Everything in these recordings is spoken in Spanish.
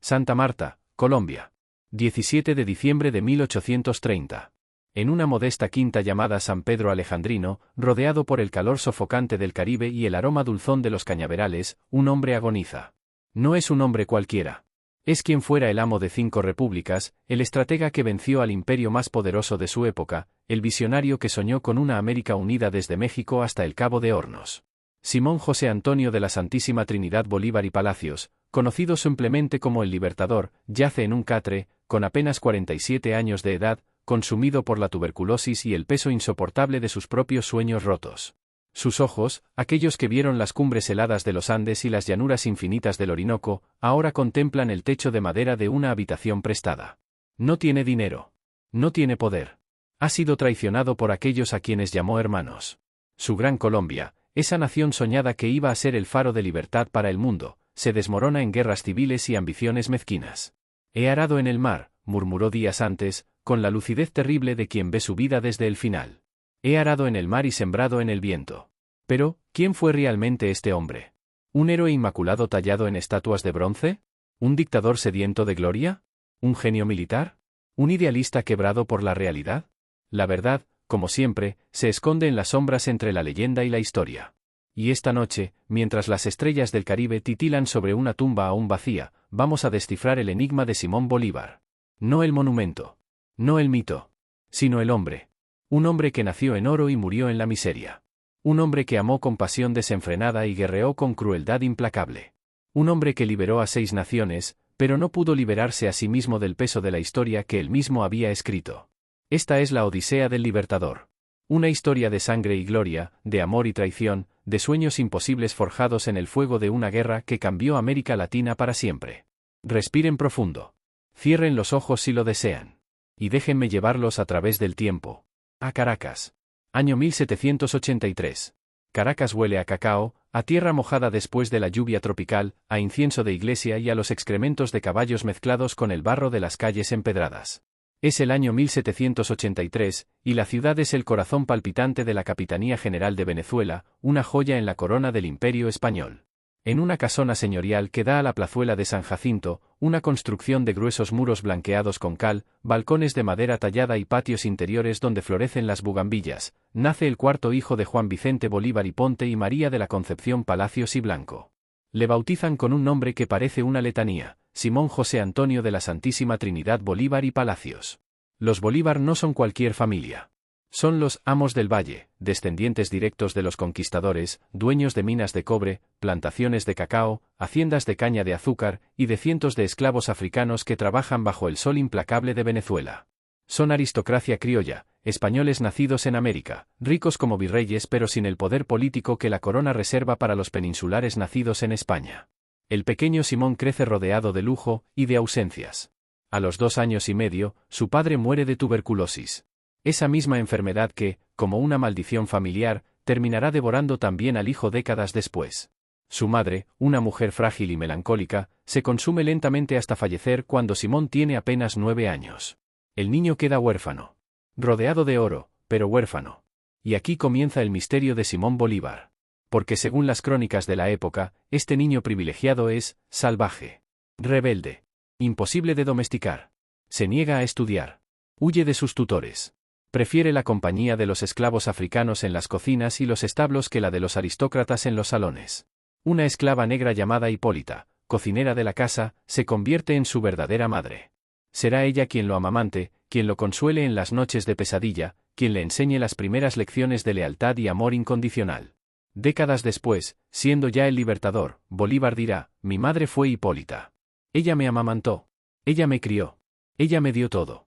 Santa Marta, Colombia. 17 de diciembre de 1830. En una modesta quinta llamada San Pedro Alejandrino, rodeado por el calor sofocante del Caribe y el aroma dulzón de los cañaverales, un hombre agoniza. No es un hombre cualquiera. Es quien fuera el amo de 5 repúblicas, el estratega que venció al imperio más poderoso de su época, el visionario que soñó con una América unida desde México hasta el Cabo de Hornos. Simón José Antonio de la Santísima Trinidad Bolívar y Palacios, conocido simplemente como el Libertador, yace en un catre, con apenas 47 años de edad, consumido por la tuberculosis y el peso insoportable de sus propios sueños rotos. Sus ojos, aquellos que vieron las cumbres heladas de los Andes y las llanuras infinitas del Orinoco, ahora contemplan el techo de madera de una habitación prestada. No tiene dinero. No tiene poder. Ha sido traicionado por aquellos a quienes llamó hermanos. Su gran Colombia, esa nación soñada que iba a ser el faro de libertad para el mundo, se desmorona en guerras civiles y ambiciones mezquinas. He arado en el mar, murmuró días antes, con la lucidez terrible de quien ve su vida desde el final. He arado en el mar y sembrado en el viento. Pero, ¿quién fue realmente este hombre? ¿Un héroe inmaculado tallado en estatuas de bronce? ¿Un dictador sediento de gloria? ¿Un genio militar? ¿Un idealista quebrado por la realidad? La verdad, como siempre, se esconde en las sombras entre la leyenda y la historia. Y esta noche, mientras las estrellas del Caribe titilan sobre una tumba aún vacía, vamos a descifrar el enigma de Simón Bolívar. No el monumento. No el mito. Sino el hombre. Un hombre que nació en oro y murió en la miseria. Un hombre que amó con pasión desenfrenada y guerreó con crueldad implacable. Un hombre que liberó a 6 naciones, pero no pudo liberarse a sí mismo del peso de la historia que él mismo había escrito. Esta es la Odisea del Libertador. Una historia de sangre y gloria, de amor y traición, de sueños imposibles forjados en el fuego de una guerra que cambió América Latina para siempre. Respiren profundo. Cierren los ojos si lo desean. Y déjenme llevarlos a través del tiempo. A Caracas. Año 1783. Caracas huele a cacao, a tierra mojada después de la lluvia tropical, a incienso de iglesia y a los excrementos de caballos mezclados con el barro de las calles empedradas. Es el año 1783, y la ciudad es el corazón palpitante de la Capitanía General de Venezuela, una joya en la corona del Imperio Español. En una casona señorial que da a la plazuela de San Jacinto, una construcción de gruesos muros blanqueados con cal, balcones de madera tallada y patios interiores donde florecen las bugambillas, nace el 4º hijo de Juan Vicente Bolívar y Ponte y María de la Concepción Palacios y Blanco. Le bautizan con un nombre que parece una letanía, Simón José Antonio de la Santísima Trinidad Bolívar y Palacios. Los Bolívar no son cualquier familia. Son los amos del valle, descendientes directos de los conquistadores, dueños de minas de cobre, plantaciones de cacao, haciendas de caña de azúcar, y de cientos de esclavos africanos que trabajan bajo el sol implacable de Venezuela. Son aristocracia criolla, españoles nacidos en América, ricos como virreyes pero sin el poder político que la corona reserva para los peninsulares nacidos en España. El pequeño Simón crece rodeado de lujo y de ausencias. A los 2 años y medio, su padre muere de tuberculosis. Esa misma enfermedad que, como una maldición familiar, terminará devorando también al hijo décadas después. Su madre, una mujer frágil y melancólica, se consume lentamente hasta fallecer cuando Simón tiene apenas 9 años. El niño queda huérfano. Rodeado de oro, pero huérfano. Y aquí comienza el misterio de Simón Bolívar. Porque según las crónicas de la época, este niño privilegiado es salvaje, rebelde, imposible de domesticar. Se niega a estudiar. Huye de sus tutores. Prefiere la compañía de los esclavos africanos en las cocinas y los establos que la de los aristócratas en los salones. Una esclava negra llamada Hipólita, cocinera de la casa, se convierte en su verdadera madre. Será ella quien lo amamante, quien lo consuele en las noches de pesadilla, quien le enseñe las primeras lecciones de lealtad y amor incondicional. Décadas después, siendo ya el Libertador, Bolívar dirá: mi madre fue Hipólita. Ella me amamantó. Ella me crió. Ella me dio todo.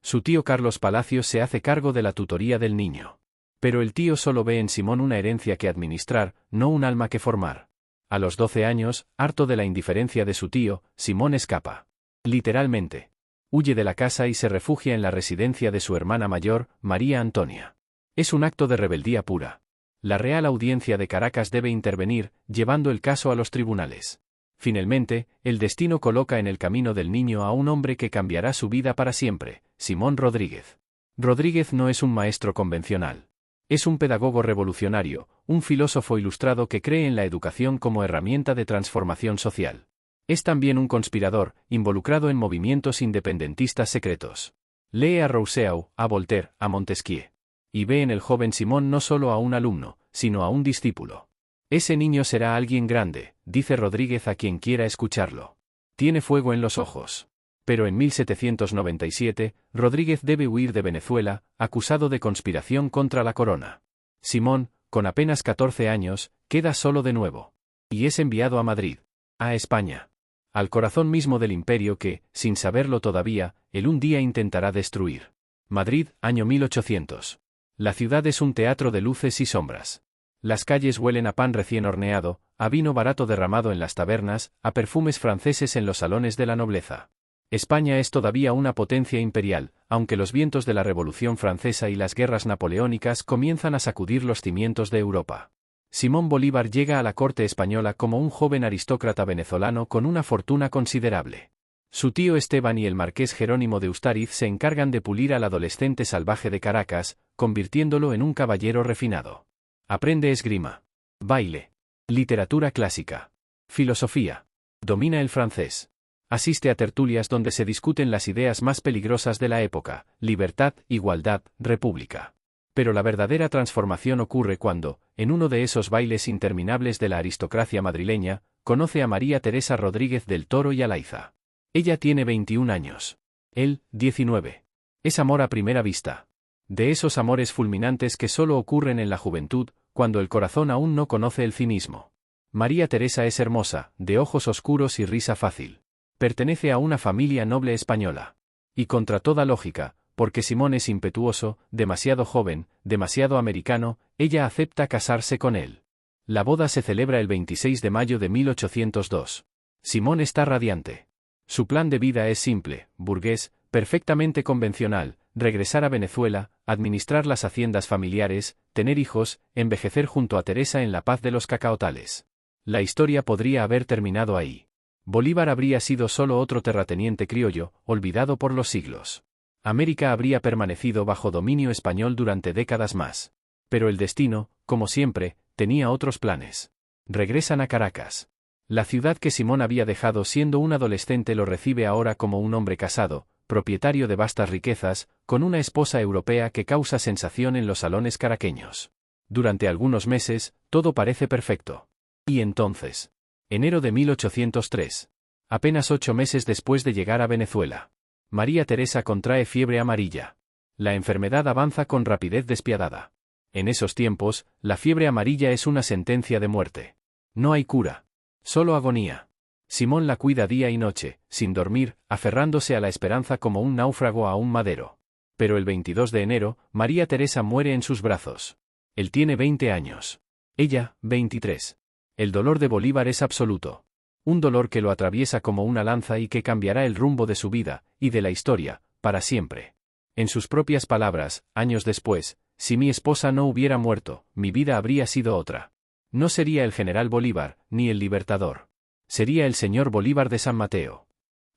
Su tío Carlos Palacios se hace cargo de la tutoría del niño. Pero el tío solo ve en Simón una herencia que administrar, no un alma que formar. A los 12 años, harto de la indiferencia de su tío, Simón escapa. Literalmente. Huye de la casa y se refugia en la residencia de su hermana mayor, María Antonia. Es un acto de rebeldía pura. La Real Audiencia de Caracas debe intervenir, llevando el caso a los tribunales. Finalmente, el destino coloca en el camino del niño a un hombre que cambiará su vida para siempre, Simón Rodríguez. Rodríguez no es un maestro convencional. Es un pedagogo revolucionario, un filósofo ilustrado que cree en la educación como herramienta de transformación social. Es también un conspirador, involucrado en movimientos independentistas secretos. Lee a Rousseau, a Voltaire, a Montesquieu. Y ve en el joven Simón no solo a un alumno, sino a un discípulo. Ese niño será alguien grande, dice Rodríguez a quien quiera escucharlo. Tiene fuego en los ojos. Pero en 1797, Rodríguez debe huir de Venezuela, acusado de conspiración contra la corona. Simón, con apenas 14 años, queda solo de nuevo. Y es enviado a Madrid, a España. Al corazón mismo del imperio que, sin saberlo todavía, él un día intentará destruir. Madrid, año 1800. La ciudad es un teatro de luces y sombras. Las calles huelen a pan recién horneado, a vino barato derramado en las tabernas, a perfumes franceses en los salones de la nobleza. España es todavía una potencia imperial, aunque los vientos de la Revolución Francesa y las guerras napoleónicas comienzan a sacudir los cimientos de Europa. Simón Bolívar llega a la corte española como un joven aristócrata venezolano con una fortuna considerable. Su tío Esteban y el marqués Jerónimo de Ustariz se encargan de pulir al adolescente salvaje de Caracas, convirtiéndolo en un caballero refinado. Aprende esgrima, baile, literatura clásica, filosofía. Domina el francés. Asiste a tertulias donde se discuten las ideas más peligrosas de la época: libertad, igualdad, república. Pero la verdadera transformación ocurre cuando, en uno de esos bailes interminables de la aristocracia madrileña, conoce a María Teresa Rodríguez del Toro y Alaiza. Ella tiene 21 años. Él, 19. Es amor a primera vista. De esos amores fulminantes que solo ocurren en la juventud, cuando el corazón aún no conoce el cinismo. María Teresa es hermosa, de ojos oscuros y risa fácil. Pertenece a una familia noble española. Y contra toda lógica, porque Simón es impetuoso, demasiado joven, demasiado americano, ella acepta casarse con él. La boda se celebra el 26 de mayo de 1802. Simón está radiante. Su plan de vida es simple, burgués, perfectamente convencional: regresar a Venezuela, administrar las haciendas familiares, tener hijos, envejecer junto a Teresa en la paz de los cacaotales. La historia podría haber terminado ahí. Bolívar habría sido solo otro terrateniente criollo, olvidado por los siglos. América habría permanecido bajo dominio español durante décadas más. Pero el destino, como siempre, tenía otros planes. Regresan a Caracas. La ciudad que Simón había dejado siendo un adolescente lo recibe ahora como un hombre casado, propietario de vastas riquezas, con una esposa europea que causa sensación en los salones caraqueños. Durante algunos meses, todo parece perfecto. Y entonces, enero de 1803. Apenas 8 meses después de llegar a Venezuela. María Teresa contrae fiebre amarilla. La enfermedad avanza con rapidez despiadada. En esos tiempos, la fiebre amarilla es una sentencia de muerte. No hay cura. Solo agonía. Simón la cuida día y noche, sin dormir, aferrándose a la esperanza como un náufrago a un madero. Pero el 22 de enero, María Teresa muere en sus brazos. Él tiene 20 años. Ella, 23. El dolor de Bolívar es absoluto. Un dolor que lo atraviesa como una lanza y que cambiará el rumbo de su vida, y de la historia, para siempre. En sus propias palabras, años después: si mi esposa no hubiera muerto, mi vida habría sido otra. No sería el general Bolívar, ni el libertador. Sería el señor Bolívar de San Mateo.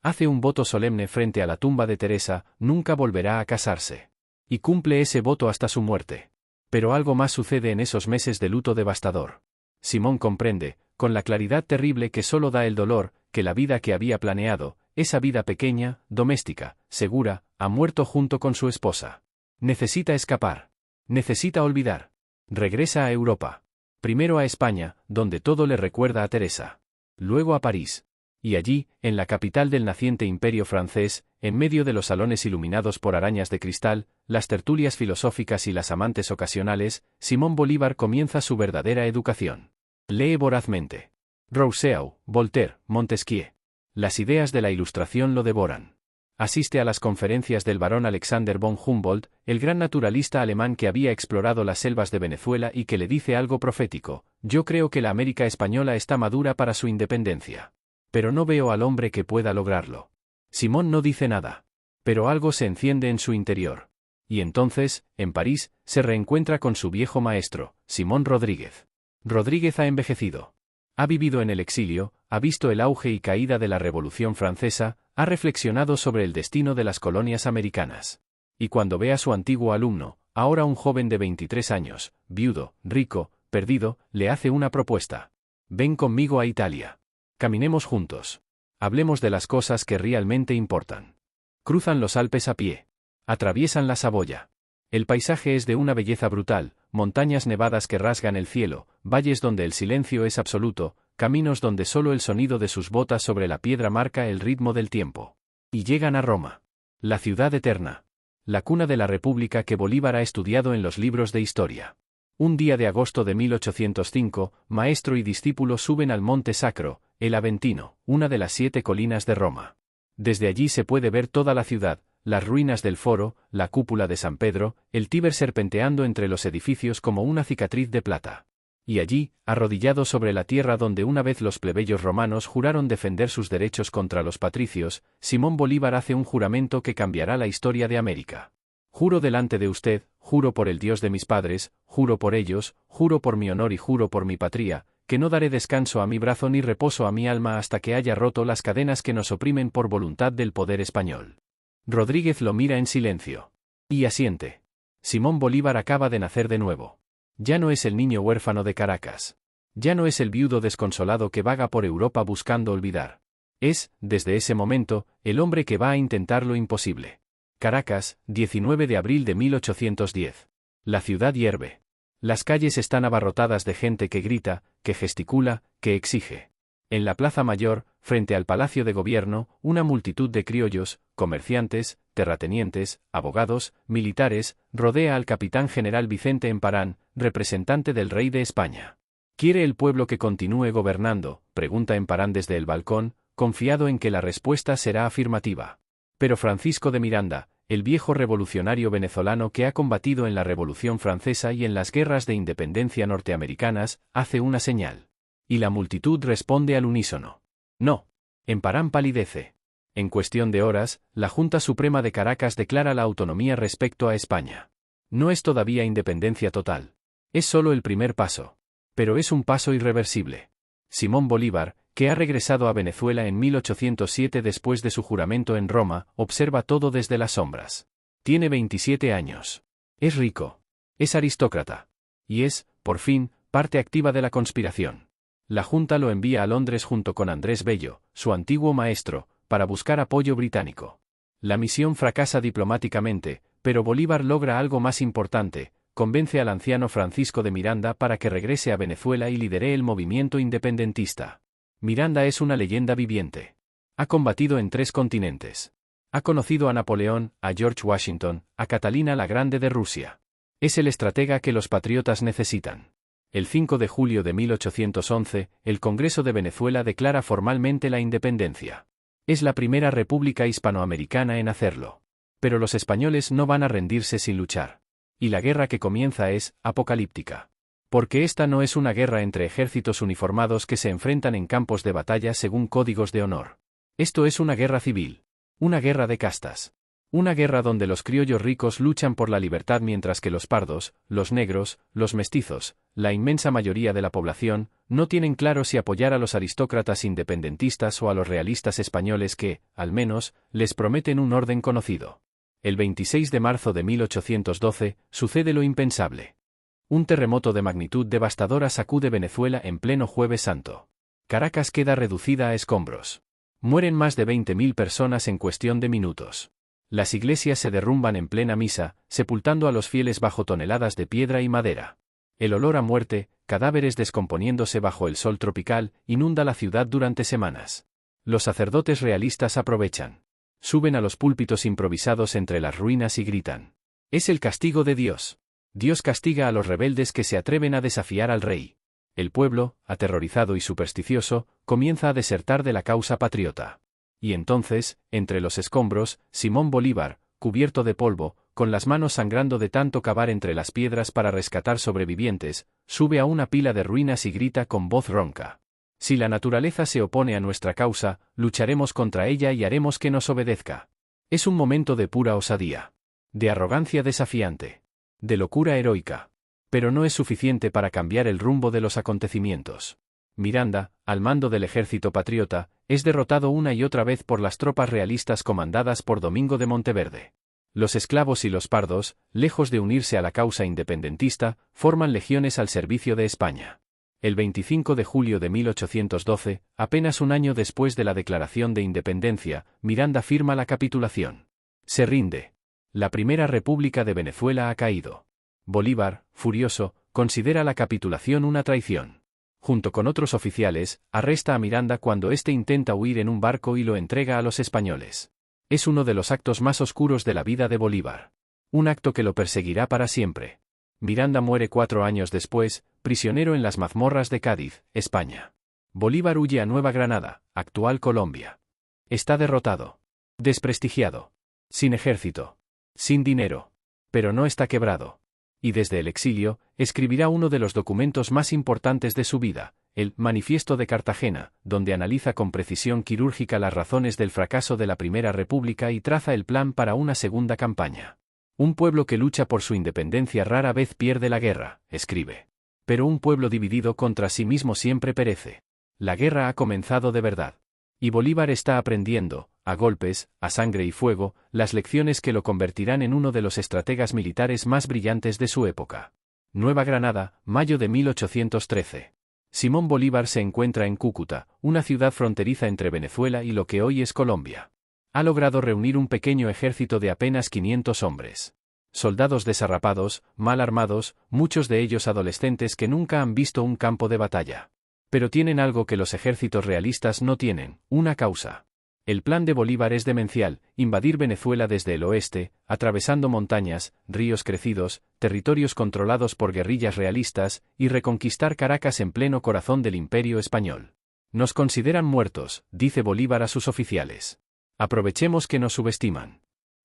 Hace un voto solemne frente a la tumba de Teresa: nunca volverá a casarse. Y cumple ese voto hasta su muerte. Pero algo más sucede en esos meses de luto devastador. Simón comprende, con la claridad terrible que solo da el dolor, que la vida que había planeado, esa vida pequeña, doméstica, segura, ha muerto junto con su esposa. Necesita escapar. Necesita olvidar. Regresa a Europa. Primero a España, donde todo le recuerda a Teresa. Luego a París. Y allí, en la capital del naciente imperio francés, en medio de los salones iluminados por arañas de cristal, las tertulias filosóficas y las amantes ocasionales, Simón Bolívar comienza su verdadera educación. Lee vorazmente. Rousseau, Voltaire, Montesquieu. Las ideas de la Ilustración lo devoran. Asiste a las conferencias del barón Alexander von Humboldt, el gran naturalista alemán que había explorado las selvas de Venezuela y que le dice algo profético: yo creo que la América española está madura para su independencia. Pero no veo al hombre que pueda lograrlo. Simón no dice nada. Pero algo se enciende en su interior. Y entonces, en París, se reencuentra con su viejo maestro, Simón Rodríguez. Rodríguez ha envejecido. Ha vivido en el exilio, ha visto el auge y caída de la Revolución Francesa, ha reflexionado sobre el destino de las colonias americanas. Y cuando ve a su antiguo alumno, ahora un joven de 23 años, viudo, rico, perdido, le hace una propuesta. Ven conmigo a Italia. Caminemos juntos. Hablemos de las cosas que realmente importan. Cruzan los Alpes a pie. Atraviesan la Saboya. El paisaje es de una belleza brutal, montañas nevadas que rasgan el cielo, valles donde el silencio es absoluto, caminos donde solo el sonido de sus botas sobre la piedra marca el ritmo del tiempo. Y llegan a Roma. La ciudad eterna. La cuna de la República que Bolívar ha estudiado en los libros de historia. Un día de agosto de 1805, maestro y discípulo suben al Monte Sacro, el Aventino, una de las 7 colinas de Roma. Desde allí se puede ver toda la ciudad, las ruinas del Foro, la cúpula de San Pedro, el Tíber serpenteando entre los edificios como una cicatriz de plata. Y allí, arrodillado sobre la tierra donde una vez los plebeyos romanos juraron defender sus derechos contra los patricios, Simón Bolívar hace un juramento que cambiará la historia de América. Juro delante de usted, juro por el Dios de mis padres, juro por ellos, juro por mi honor y juro por mi patria, que no daré descanso a mi brazo ni reposo a mi alma hasta que haya roto las cadenas que nos oprimen por voluntad del poder español. Rodríguez lo mira en silencio. Y asiente. Simón Bolívar acaba de nacer de nuevo. Ya no es el niño huérfano de Caracas. Ya no es el viudo desconsolado que vaga por Europa buscando olvidar. Es, desde ese momento, el hombre que va a intentar lo imposible. Caracas, 19 de abril de 1810. La ciudad hierve. Las calles están abarrotadas de gente que grita, que gesticula, que exige. En la Plaza Mayor, frente al Palacio de Gobierno, una multitud de criollos, comerciantes, terratenientes, abogados, militares, rodea al capitán general Vicente Emparán, representante del rey de España. ¿Quiere el pueblo que continúe gobernando?, pregunta Emparán desde el balcón, confiado en que la respuesta será afirmativa. Pero Francisco de Miranda, el viejo revolucionario venezolano que ha combatido en la Revolución Francesa y en las guerras de independencia norteamericanas, hace una señal. Y la multitud responde al unísono. No. Emparán palidece. En cuestión de horas, la Junta Suprema de Caracas declara la autonomía respecto a España. No es todavía independencia total. Es solo el primer paso. Pero es un paso irreversible. Simón Bolívar, que ha regresado a Venezuela en 1807 después de su juramento en Roma, observa todo desde las sombras. Tiene 27 años. Es rico. Es aristócrata. Y es, por fin, parte activa de la conspiración. La Junta lo envía a Londres junto con Andrés Bello, su antiguo maestro, para buscar apoyo británico. La misión fracasa diplomáticamente, pero Bolívar logra algo más importante, convence al anciano Francisco de Miranda para que regrese a Venezuela y lidere el movimiento independentista. Miranda es una leyenda viviente. Ha combatido en 3 continentes. Ha conocido a Napoleón, a George Washington, a Catalina la Grande de Rusia. Es el estratega que los patriotas necesitan. El 5 de julio de 1811, el Congreso de Venezuela declara formalmente la independencia. Es la primera república hispanoamericana en hacerlo. Pero los españoles no van a rendirse sin luchar. Y la guerra que comienza es apocalíptica. Porque esta no es una guerra entre ejércitos uniformados que se enfrentan en campos de batalla según códigos de honor. Esto es una guerra civil. Una guerra de castas. Una guerra donde los criollos ricos luchan por la libertad mientras que los pardos, los negros, los mestizos, la inmensa mayoría de la población, no tienen claro si apoyar a los aristócratas independentistas o a los realistas españoles que, al menos, les prometen un orden conocido. El 26 de marzo de 1812, sucede lo impensable. Un terremoto de magnitud devastadora sacude Venezuela en pleno Jueves Santo. Caracas queda reducida a escombros. Mueren más de 20.000 personas en cuestión de minutos. Las iglesias se derrumban en plena misa, sepultando a los fieles bajo toneladas de piedra y madera. El olor a muerte, cadáveres descomponiéndose bajo el sol tropical, inunda la ciudad durante semanas. Los sacerdotes realistas aprovechan. Suben a los púlpitos improvisados entre las ruinas y gritan. Es el castigo de Dios. Dios castiga a los rebeldes que se atreven a desafiar al rey. El pueblo, aterrorizado y supersticioso, comienza a desertar de la causa patriota. Y entonces, entre los escombros, Simón Bolívar, cubierto de polvo, con las manos sangrando de tanto cavar entre las piedras para rescatar sobrevivientes, sube a una pila de ruinas y grita con voz ronca. Si la naturaleza se opone a nuestra causa, lucharemos contra ella y haremos que nos obedezca. Es un momento de pura osadía. De arrogancia desafiante. De locura heroica. Pero no es suficiente para cambiar el rumbo de los acontecimientos. Miranda, al mando del ejército patriota, es derrotado una y otra vez por las tropas realistas comandadas por Domingo de Monteverde. Los esclavos y los pardos, lejos de unirse a la causa independentista, forman legiones al servicio de España. El 25 de julio de 1812, apenas un año después de la declaración de independencia, Miranda firma la capitulación. Se rinde. La Primera República de Venezuela ha caído. Bolívar, furioso, considera la capitulación una traición. Junto con otros oficiales, arresta a Miranda cuando éste intenta huir en un barco y lo entrega a los españoles. Es uno de los actos más oscuros de la vida de Bolívar. Un acto que lo perseguirá para siempre. Miranda muere 4 años después, prisionero en las mazmorras de Cádiz, España. Bolívar huye a Nueva Granada, actual Colombia. Está derrotado. Desprestigiado. Sin ejército. Sin dinero. Pero no está quebrado. Y desde el exilio, escribirá uno de los documentos más importantes de su vida, el Manifiesto de Cartagena, donde analiza con precisión quirúrgica las razones del fracaso de la Primera República y traza el plan para una segunda campaña. Un pueblo que lucha por su independencia rara vez pierde la guerra, escribe. Pero un pueblo dividido contra sí mismo siempre perece. La guerra ha comenzado de verdad. Y Bolívar está aprendiendo, a golpes, a sangre y fuego, las lecciones que lo convertirán en uno de los estrategas militares más brillantes de su época. Nueva Granada, mayo de 1813. Simón Bolívar se encuentra en Cúcuta, una ciudad fronteriza entre Venezuela y lo que hoy es Colombia. Ha logrado reunir un pequeño ejército de apenas 500 hombres. Soldados desarrapados, mal armados, muchos de ellos adolescentes que nunca han visto un campo de batalla. Pero tienen algo que los ejércitos realistas no tienen, una causa. El plan de Bolívar es demencial: invadir Venezuela desde el oeste, atravesando montañas, ríos crecidos, territorios controlados por guerrillas realistas, y reconquistar Caracas en pleno corazón del Imperio español. Nos consideran muertos, dice Bolívar a sus oficiales. Aprovechemos que nos subestiman.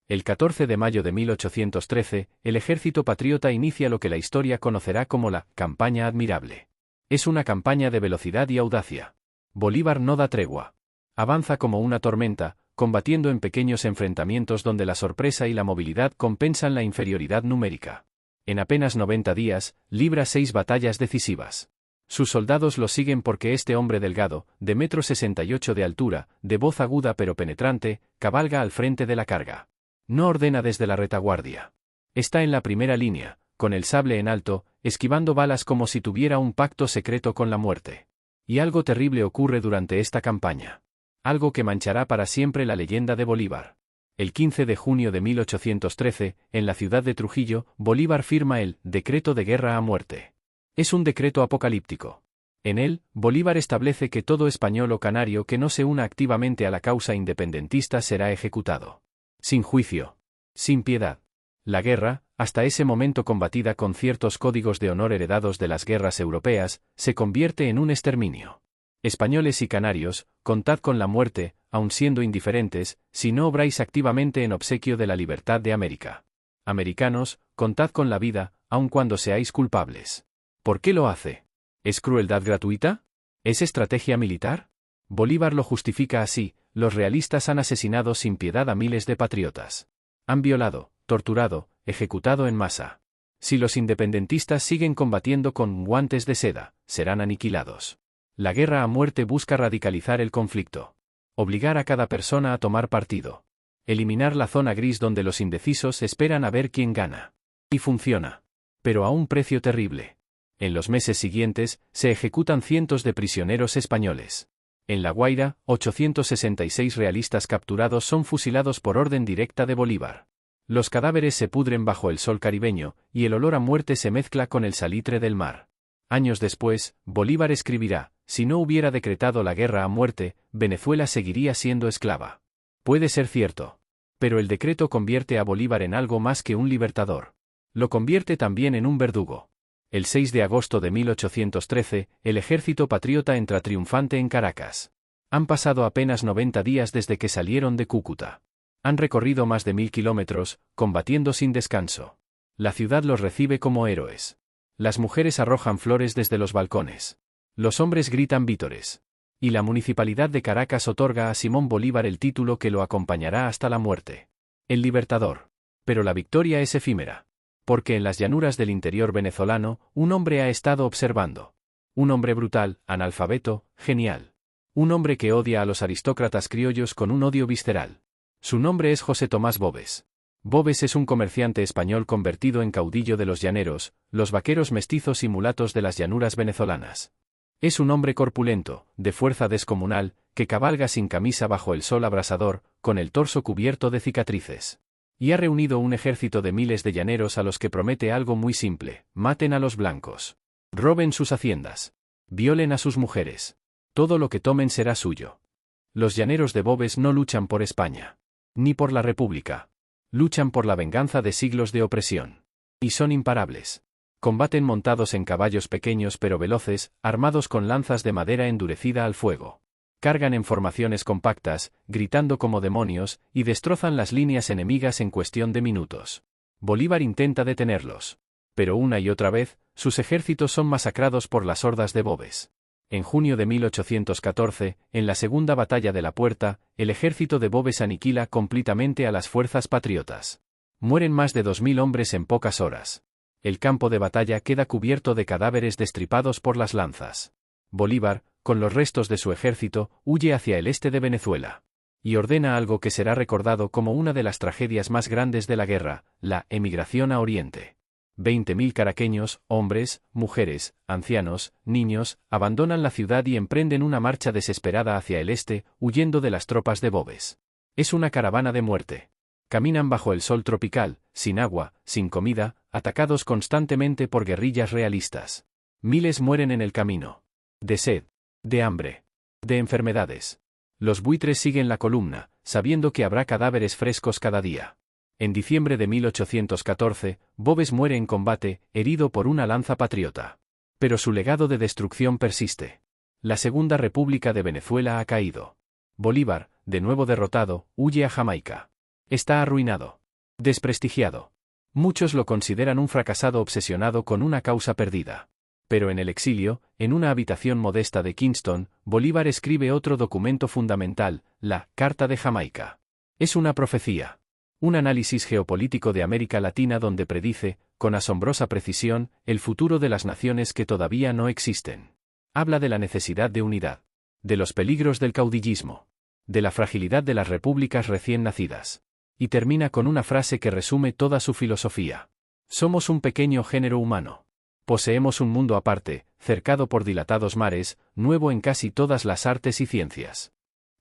El 14 de mayo de 1813, el ejército patriota inicia lo que la historia conocerá como la Campaña Admirable. Es una campaña de velocidad y audacia. Bolívar no da tregua. Avanza como una tormenta, combatiendo en pequeños enfrentamientos donde la sorpresa y la movilidad compensan la inferioridad numérica. En apenas 90 días, libra 6 batallas decisivas. Sus soldados lo siguen porque este hombre delgado, de 1,68 m de altura, de voz aguda pero penetrante, cabalga al frente de la carga. No ordena desde la retaguardia. Está en la primera línea, con el sable en alto, esquivando balas como si tuviera un pacto secreto con la muerte. Y algo terrible ocurre durante esta campaña. Algo que manchará para siempre la leyenda de Bolívar. El 15 de junio de 1813, en la ciudad de Trujillo, Bolívar firma el Decreto de Guerra a Muerte. Es un decreto apocalíptico. En él, Bolívar establece que todo español o canario que no se una activamente a la causa independentista será ejecutado. Sin juicio. Sin piedad. La guerra, hasta ese momento combatida con ciertos códigos de honor heredados de las guerras europeas, se convierte en un exterminio. Españoles y canarios, contad con la muerte, aun siendo indiferentes, si no obráis activamente en obsequio de la libertad de América. Americanos, contad con la vida, aun cuando seáis culpables. ¿Por qué lo hace? ¿Es crueldad gratuita? ¿Es estrategia militar? Bolívar lo justifica así: los realistas han asesinado sin piedad a miles de patriotas. Han violado, torturado, ejecutado en masa. Si los independentistas siguen combatiendo con guantes de seda, serán aniquilados. La guerra a muerte busca radicalizar el conflicto. Obligar a cada persona a tomar partido. Eliminar la zona gris donde los indecisos esperan a ver quién gana. Y funciona. Pero a un precio terrible. En los meses siguientes, se ejecutan cientos de prisioneros españoles. En La Guaira, 866 realistas capturados son fusilados por orden directa de Bolívar. Los cadáveres se pudren bajo el sol caribeño, y el olor a muerte se mezcla con el salitre del mar. Años después, Bolívar escribirá: si no hubiera decretado la guerra a muerte, Venezuela seguiría siendo esclava. Puede ser cierto. Pero el decreto convierte a Bolívar en algo más que un libertador. Lo convierte también en un verdugo. El 6 de agosto de 1813, el ejército patriota entra triunfante en Caracas. Han pasado apenas 90 días desde que salieron de Cúcuta. Han recorrido más de 1000 kilómetros, combatiendo sin descanso. La ciudad los recibe como héroes. Las mujeres arrojan flores desde los balcones. Los hombres gritan vítores. Y la municipalidad de Caracas otorga a Simón Bolívar el título que lo acompañará hasta la muerte: el Libertador. Pero la victoria es efímera. Porque en las llanuras del interior venezolano, un hombre ha estado observando. Un hombre brutal, analfabeto, genial. Un hombre que odia a los aristócratas criollos con un odio visceral. Su nombre es José Tomás Boves. Boves es un comerciante español convertido en caudillo de los llaneros, los vaqueros mestizos y mulatos de las llanuras venezolanas. Es un hombre corpulento, de fuerza descomunal, que cabalga sin camisa bajo el sol abrasador, con el torso cubierto de cicatrices. Y ha reunido un ejército de miles de llaneros a los que promete algo muy simple: maten a los blancos, roben sus haciendas, violen a sus mujeres. Todo lo que tomen será suyo. Los llaneros de Boves no luchan por España, ni por la República. Luchan por la venganza de siglos de opresión. Y son imparables. Combaten montados en caballos pequeños pero veloces, armados con lanzas de madera endurecida al fuego. Cargan en formaciones compactas, gritando como demonios, y destrozan las líneas enemigas en cuestión de minutos. Bolívar intenta detenerlos. Pero una y otra vez, sus ejércitos son masacrados por las hordas de Boves. En junio de 1814, en la segunda batalla de la Puerta, el ejército de Boves aniquila completamente a las fuerzas patriotas. Mueren más de 2000 hombres en pocas horas. El campo de batalla queda cubierto de cadáveres destripados por las lanzas. Bolívar, con los restos de su ejército, huye hacia el este de Venezuela. Y ordena algo que será recordado como una de las tragedias más grandes de la guerra: la emigración a Oriente. 20.000 caraqueños, hombres, mujeres, ancianos, niños, abandonan la ciudad y emprenden una marcha desesperada hacia el este, huyendo de las tropas de Boves. Es una caravana de muerte. Caminan bajo el sol tropical, sin agua, sin comida, atacados constantemente por guerrillas realistas. Miles mueren en el camino. De sed, de hambre, de enfermedades. Los buitres siguen la columna, sabiendo que habrá cadáveres frescos cada día. En diciembre de 1814, Boves muere en combate, herido por una lanza patriota. Pero su legado de destrucción persiste. La Segunda República de Venezuela ha caído. Bolívar, de nuevo derrotado, huye a Jamaica. Está arruinado. Desprestigiado. Muchos lo consideran un fracasado obsesionado con una causa perdida. Pero en el exilio, en una habitación modesta de Kingston, Bolívar escribe otro documento fundamental, la Carta de Jamaica. Es una profecía. Un análisis geopolítico de América Latina donde predice, con asombrosa precisión, el futuro de las naciones que todavía no existen. Habla de la necesidad de unidad, de los peligros del caudillismo, de la fragilidad de las repúblicas recién nacidas. Y termina con una frase que resume toda su filosofía. Somos un pequeño género humano. Poseemos un mundo aparte, cercado por dilatados mares, nuevo en casi todas las artes y ciencias.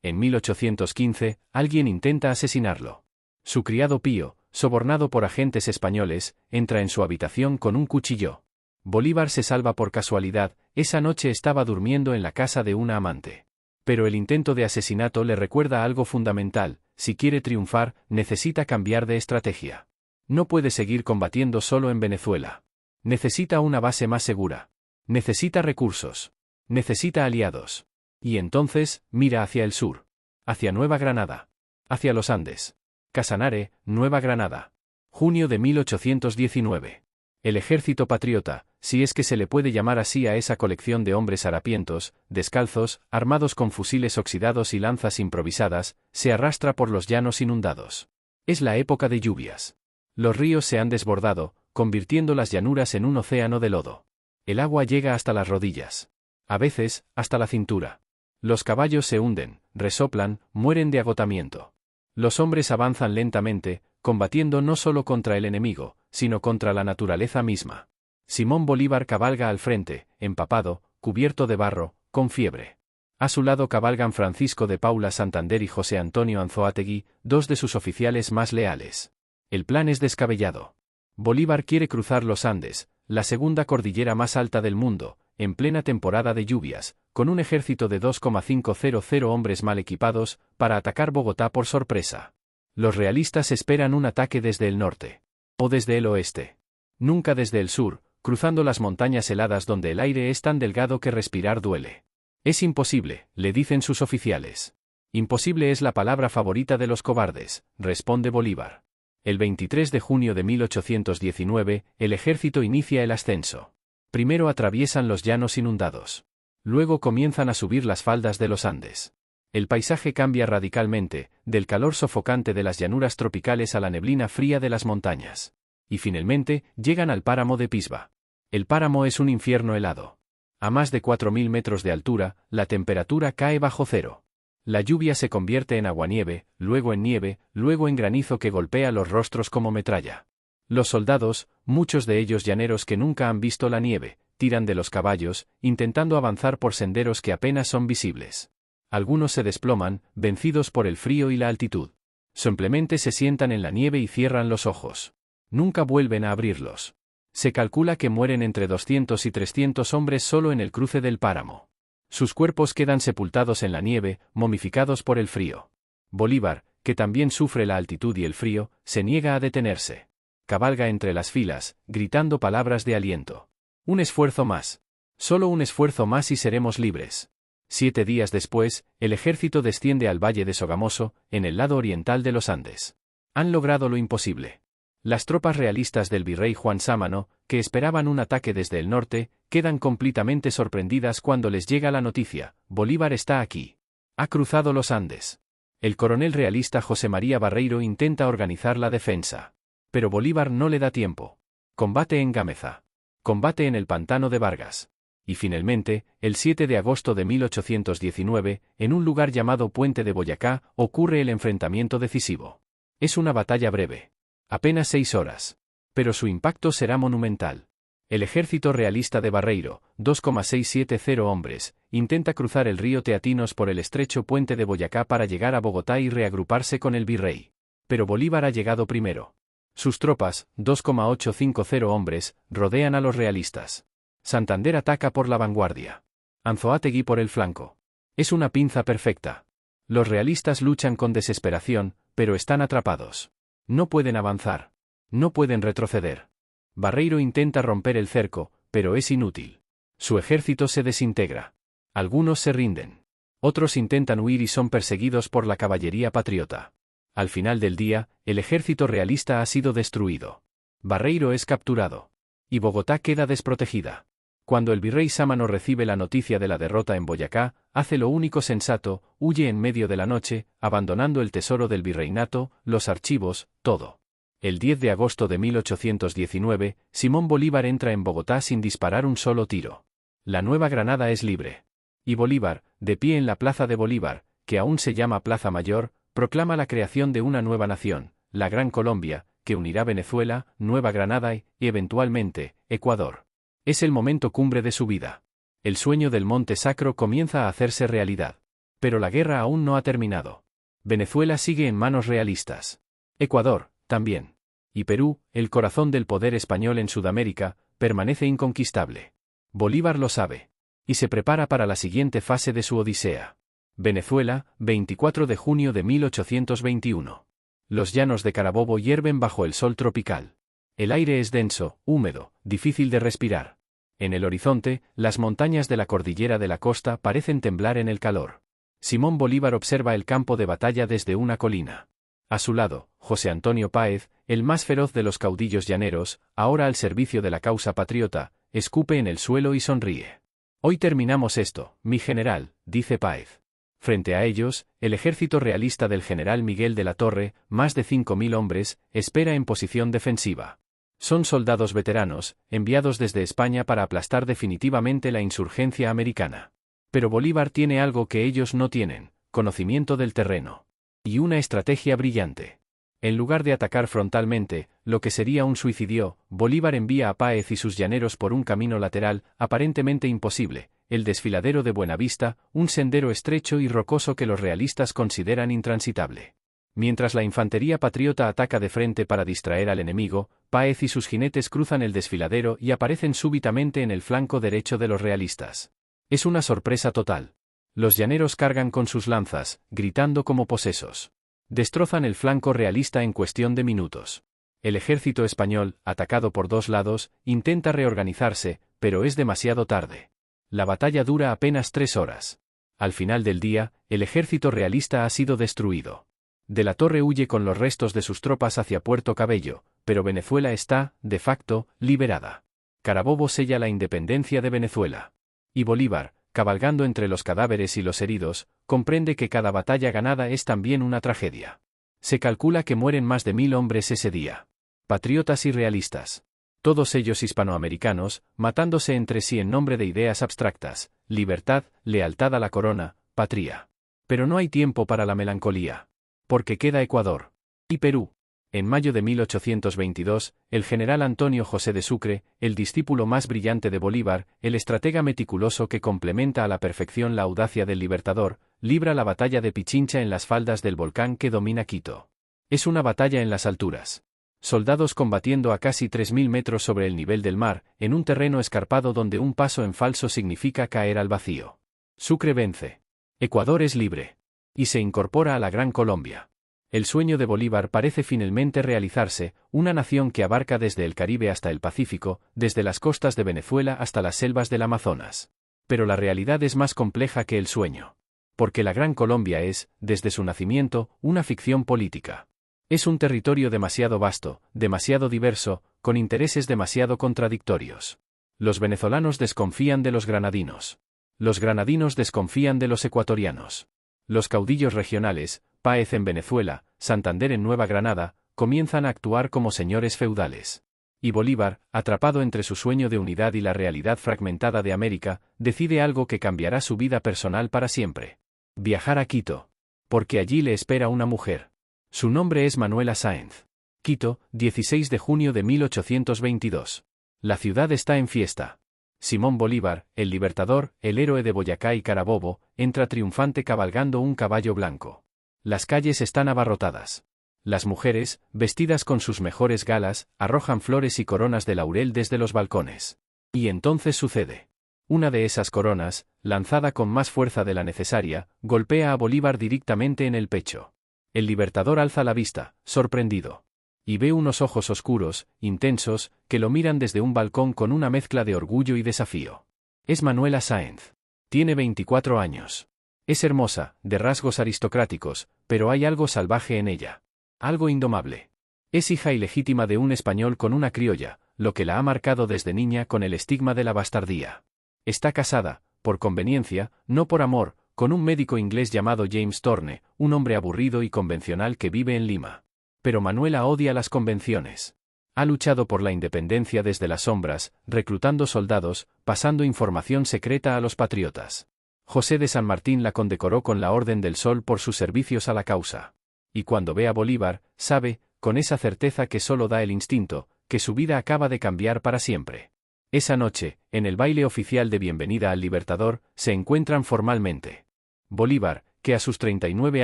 En 1815, alguien intenta asesinarlo. Su criado Pío, sobornado por agentes españoles, entra en su habitación con un cuchillo. Bolívar se salva por casualidad, esa noche estaba durmiendo en la casa de una amante. Pero el intento de asesinato le recuerda algo fundamental: si quiere triunfar, necesita cambiar de estrategia. No puede seguir combatiendo solo en Venezuela. Necesita una base más segura. Necesita recursos. Necesita aliados. Y entonces, mira hacia el sur. Hacia Nueva Granada. Hacia los Andes. Casanare, Nueva Granada. Junio de 1819. El ejército patriota, si es que se le puede llamar así a esa colección de hombres harapientos, descalzos, armados con fusiles oxidados y lanzas improvisadas, se arrastra por los llanos inundados. Es la época de lluvias. Los ríos se han desbordado, convirtiendo las llanuras en un océano de lodo. El agua llega hasta las rodillas. A veces, hasta la cintura. Los caballos se hunden, resoplan, mueren de agotamiento. Los hombres avanzan lentamente, combatiendo no solo contra el enemigo, sino contra la naturaleza misma. Simón Bolívar cabalga al frente, empapado, cubierto de barro, con fiebre. A su lado cabalgan Francisco de Paula Santander y José Antonio Anzoátegui, dos de sus oficiales más leales. El plan es descabellado. Bolívar quiere cruzar los Andes, la segunda cordillera más alta del mundo, en plena temporada de lluvias, con un ejército de 2,500 hombres mal equipados, para atacar Bogotá por sorpresa. Los realistas esperan un ataque desde el norte. O desde el oeste. Nunca desde el sur, cruzando las montañas heladas donde el aire es tan delgado que respirar duele. Es imposible, le dicen sus oficiales. Imposible es la palabra favorita de los cobardes, responde Bolívar. El 23 de junio de 1819, el ejército inicia el ascenso. Primero atraviesan los llanos inundados. Luego comienzan a subir las faldas de los Andes. El paisaje cambia radicalmente, del calor sofocante de las llanuras tropicales a la neblina fría de las montañas. Y finalmente, llegan al páramo de Pisba. El páramo es un infierno helado. A más de 4000 metros de altura, la temperatura cae bajo cero. La lluvia se convierte en aguanieve, luego en nieve, luego en granizo que golpea los rostros como metralla. Los soldados, muchos de ellos llaneros que nunca han visto la nieve, tiran de los caballos, intentando avanzar por senderos que apenas son visibles. Algunos se desploman, vencidos por el frío y la altitud. Simplemente se sientan en la nieve y cierran los ojos. Nunca vuelven a abrirlos. Se calcula que mueren entre 200 y 300 hombres solo en el cruce del páramo. Sus cuerpos quedan sepultados en la nieve, momificados por el frío. Bolívar, que también sufre la altitud y el frío, se niega a detenerse. Cabalga entre las filas, gritando palabras de aliento. Un esfuerzo más. Solo un esfuerzo más y seremos libres. 7 días después, el ejército desciende al valle de Sogamoso, en el lado oriental de los Andes. Han logrado lo imposible. Las tropas realistas del virrey Juan Sámano, que esperaban un ataque desde el norte, quedan completamente sorprendidas cuando les llega la noticia: Bolívar está aquí. Ha cruzado los Andes. El coronel realista José María Barreiro intenta organizar la defensa. Pero Bolívar no le da tiempo. Combate en Gameza. Combate en el pantano de Vargas. Y finalmente, el 7 de agosto de 1819, en un lugar llamado Puente de Boyacá, ocurre el enfrentamiento decisivo. Es una batalla breve. Apenas 6 horas. Pero su impacto será monumental. El ejército realista de Barreiro, 2,670 hombres, intenta cruzar el río Teatinos por el estrecho puente de Boyacá para llegar a Bogotá y reagruparse con el virrey. Pero Bolívar ha llegado primero. Sus tropas, 2,850 hombres, rodean a los realistas. Santander ataca por la vanguardia. Anzoátegui por el flanco. Es una pinza perfecta. Los realistas luchan con desesperación, pero están atrapados. No pueden avanzar. No pueden retroceder. Barreiro intenta romper el cerco, pero es inútil. Su ejército se desintegra. Algunos se rinden. Otros intentan huir y son perseguidos por la caballería patriota. Al final del día, el ejército realista ha sido destruido. Barreiro es capturado. Y Bogotá queda desprotegida. Cuando el virrey Sámano recibe la noticia de la derrota en Boyacá, hace lo único sensato: huye en medio de la noche, abandonando el tesoro del virreinato, los archivos, todo. El 10 de agosto de 1819, Simón Bolívar entra en Bogotá sin disparar un solo tiro. La Nueva Granada es libre. Y Bolívar, de pie en la Plaza de Bolívar, que aún se llama Plaza Mayor, proclama la creación de una nueva nación, la Gran Colombia, que unirá Venezuela, Nueva Granada y, eventualmente, Ecuador. Es el momento cumbre de su vida. El sueño del Monte Sacro comienza a hacerse realidad. Pero la guerra aún no ha terminado. Venezuela sigue en manos realistas. Ecuador, también. Y Perú, el corazón del poder español en Sudamérica, permanece inconquistable. Bolívar lo sabe. Y se prepara para la siguiente fase de su odisea. Venezuela, 24 de junio de 1821. Los llanos de Carabobo hierven bajo el sol tropical. El aire es denso, húmedo, difícil de respirar. En el horizonte, las montañas de la cordillera de la costa parecen temblar en el calor. Simón Bolívar observa el campo de batalla desde una colina. A su lado, José Antonio Páez, el más feroz de los caudillos llaneros, ahora al servicio de la causa patriota, escupe en el suelo y sonríe. Hoy terminamos esto, mi general, dice Páez. Frente a ellos, el ejército realista del general Miguel de la Torre, más de 5.000 hombres, espera en posición defensiva. Son soldados veteranos, enviados desde España para aplastar definitivamente la insurgencia americana. Pero Bolívar tiene algo que ellos no tienen: conocimiento del terreno. Y una estrategia brillante. En lugar de atacar frontalmente, lo que sería un suicidio, Bolívar envía a Páez y sus llaneros por un camino lateral, aparentemente imposible, el desfiladero de Buenavista, un sendero estrecho y rocoso que los realistas consideran intransitable. Mientras la infantería patriota ataca de frente para distraer al enemigo, Páez y sus jinetes cruzan el desfiladero y aparecen súbitamente en el flanco derecho de los realistas. Es una sorpresa total. Los llaneros cargan con sus lanzas, gritando como posesos. Destrozan el flanco realista en cuestión de minutos. El ejército español, atacado por dos lados, intenta reorganizarse, pero es demasiado tarde. La batalla dura apenas 3 horas. Al final del día, el ejército realista ha sido destruido. De la Torre huye con los restos de sus tropas hacia Puerto Cabello, pero Venezuela está, de facto, liberada. Carabobo sella la independencia de Venezuela. Y Bolívar, cabalgando entre los cadáveres y los heridos, comprende que cada batalla ganada es también una tragedia. Se calcula que mueren más de 1000 hombres ese día. Patriotas y realistas. Todos ellos hispanoamericanos, matándose entre sí en nombre de ideas abstractas: libertad, lealtad a la corona, patria. Pero no hay tiempo para la melancolía. Porque queda Ecuador. Y Perú. En mayo de 1822, el general Antonio José de Sucre, el discípulo más brillante de Bolívar, el estratega meticuloso que complementa a la perfección la audacia del libertador, libra la batalla de Pichincha en las faldas del volcán que domina Quito. Es una batalla en las alturas. Soldados combatiendo a casi 3.000 metros sobre el nivel del mar, en un terreno escarpado donde un paso en falso significa caer al vacío. Sucre vence. Ecuador es libre. Y se incorpora a la Gran Colombia. El sueño de Bolívar parece finalmente realizarse, una nación que abarca desde el Caribe hasta el Pacífico, desde las costas de Venezuela hasta las selvas del Amazonas. Pero la realidad es más compleja que el sueño. Porque la Gran Colombia es, desde su nacimiento, una ficción política. Es un territorio demasiado vasto, demasiado diverso, con intereses demasiado contradictorios. Los venezolanos desconfían de los granadinos. Los granadinos desconfían de los ecuatorianos. Los caudillos regionales, Páez en Venezuela, Santander en Nueva Granada, comienzan a actuar como señores feudales. Y Bolívar, atrapado entre su sueño de unidad y la realidad fragmentada de América, decide algo que cambiará su vida personal para siempre. Viajar a Quito. Porque allí le espera una mujer. Su nombre es Manuela Sáenz. Quito, 16 de junio de 1822. La ciudad está en fiesta. Simón Bolívar, el libertador, el héroe de Boyacá y Carabobo, entra triunfante cabalgando un caballo blanco. Las calles están abarrotadas. Las mujeres, vestidas con sus mejores galas, arrojan flores y coronas de laurel desde los balcones. Y entonces sucede. Una de esas coronas, lanzada con más fuerza de la necesaria, golpea a Bolívar directamente en el pecho. El libertador alza la vista, sorprendido. Y ve unos ojos oscuros, intensos, que lo miran desde un balcón con una mezcla de orgullo y desafío. Es Manuela Sáenz. Tiene 24 años. Es hermosa, de rasgos aristocráticos, pero hay algo salvaje en ella. Algo indomable. Es hija ilegítima de un español con una criolla, lo que la ha marcado desde niña con el estigma de la bastardía. Está casada, por conveniencia, no por amor, con un médico inglés llamado James Thorne, un hombre aburrido y convencional que vive en Lima. Pero Manuela odia las convenciones. Ha luchado por la independencia desde las sombras, reclutando soldados, pasando información secreta a los patriotas. José de San Martín la condecoró con la Orden del Sol por sus servicios a la causa. Y cuando ve a Bolívar, sabe, con esa certeza que solo da el instinto, que su vida acaba de cambiar para siempre. Esa noche, en el baile oficial de bienvenida al Libertador, se encuentran formalmente. Bolívar, que a sus 39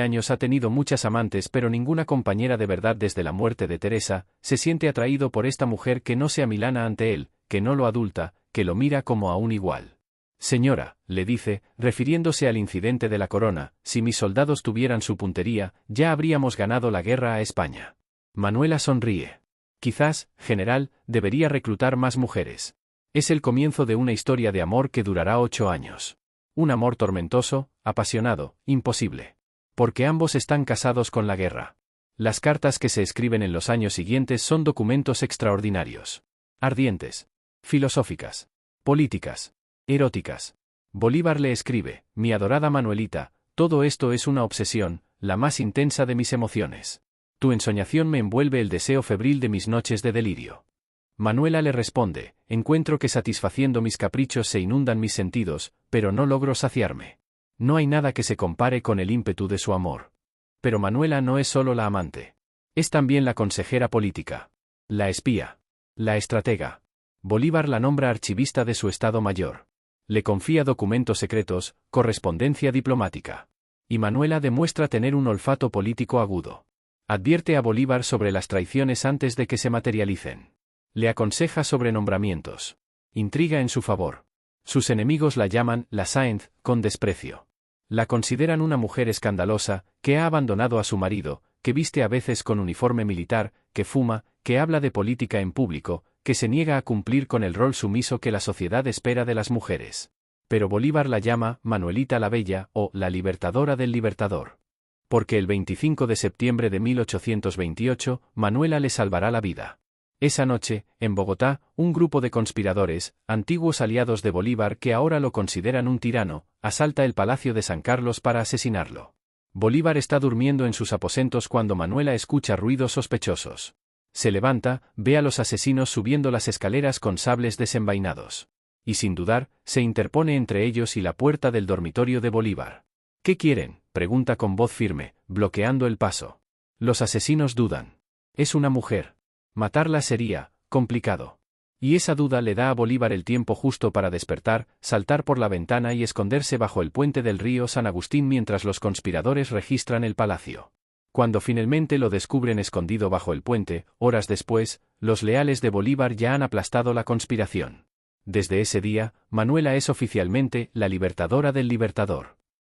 años ha tenido muchas amantes pero ninguna compañera de verdad desde la muerte de Teresa, se siente atraído por esta mujer que no se amilana ante él, que no lo adulta, que lo mira como a un igual. Señora, le dice, refiriéndose al incidente de la corona, si mis soldados tuvieran su puntería, ya habríamos ganado la guerra a España. Manuela sonríe. Quizás, general, debería reclutar más mujeres. Es el comienzo de una historia de amor que durará 8 años. Un amor tormentoso, apasionado, imposible. Porque ambos están casados con la guerra. Las cartas que se escriben en los años siguientes son documentos extraordinarios. Ardientes. Filosóficas. Políticas. Eróticas. Bolívar le escribe, mi adorada Manuelita, todo esto es una obsesión, la más intensa de mis emociones. Tu ensoñación me envuelve el deseo febril de mis noches de delirio. Manuela le responde, encuentro que satisfaciendo mis caprichos se inundan mis sentidos, pero no logro saciarme. No hay nada que se compare con el ímpetu de su amor. Pero Manuela no es solo la amante. Es también la consejera política. La espía. La estratega. Bolívar la nombra archivista de su Estado Mayor. Le confía documentos secretos, correspondencia diplomática. Y Manuela demuestra tener un olfato político agudo. Advierte a Bolívar sobre las traiciones antes de que se materialicen. Le aconseja sobre nombramientos. Intriga en su favor. Sus enemigos la llaman la Sáenz, con desprecio. La consideran una mujer escandalosa, que ha abandonado a su marido, que viste a veces con uniforme militar, que fuma, que habla de política en público, que se niega a cumplir con el rol sumiso que la sociedad espera de las mujeres. Pero Bolívar la llama Manuelita la Bella o la Libertadora del Libertador. Porque el 25 de septiembre de 1828, Manuela le salvará la vida. Esa noche, en Bogotá, un grupo de conspiradores, antiguos aliados de Bolívar que ahora lo consideran un tirano, asalta el Palacio de San Carlos para asesinarlo. Bolívar está durmiendo en sus aposentos cuando Manuela escucha ruidos sospechosos. Se levanta, ve a los asesinos subiendo las escaleras con sables desenvainados. Y sin dudar, se interpone entre ellos y la puerta del dormitorio de Bolívar. ¿Qué quieren? pregunta con voz firme, bloqueando el paso. Los asesinos dudan. Es una mujer. Matarla sería complicado. Y esa duda le da a Bolívar el tiempo justo para despertar, saltar por la ventana y esconderse bajo el puente del río San Agustín mientras los conspiradores registran el palacio. Cuando finalmente lo descubren escondido bajo el puente, horas después, los leales de Bolívar ya han aplastado la conspiración. Desde ese día, Manuela es oficialmente la libertadora del libertador.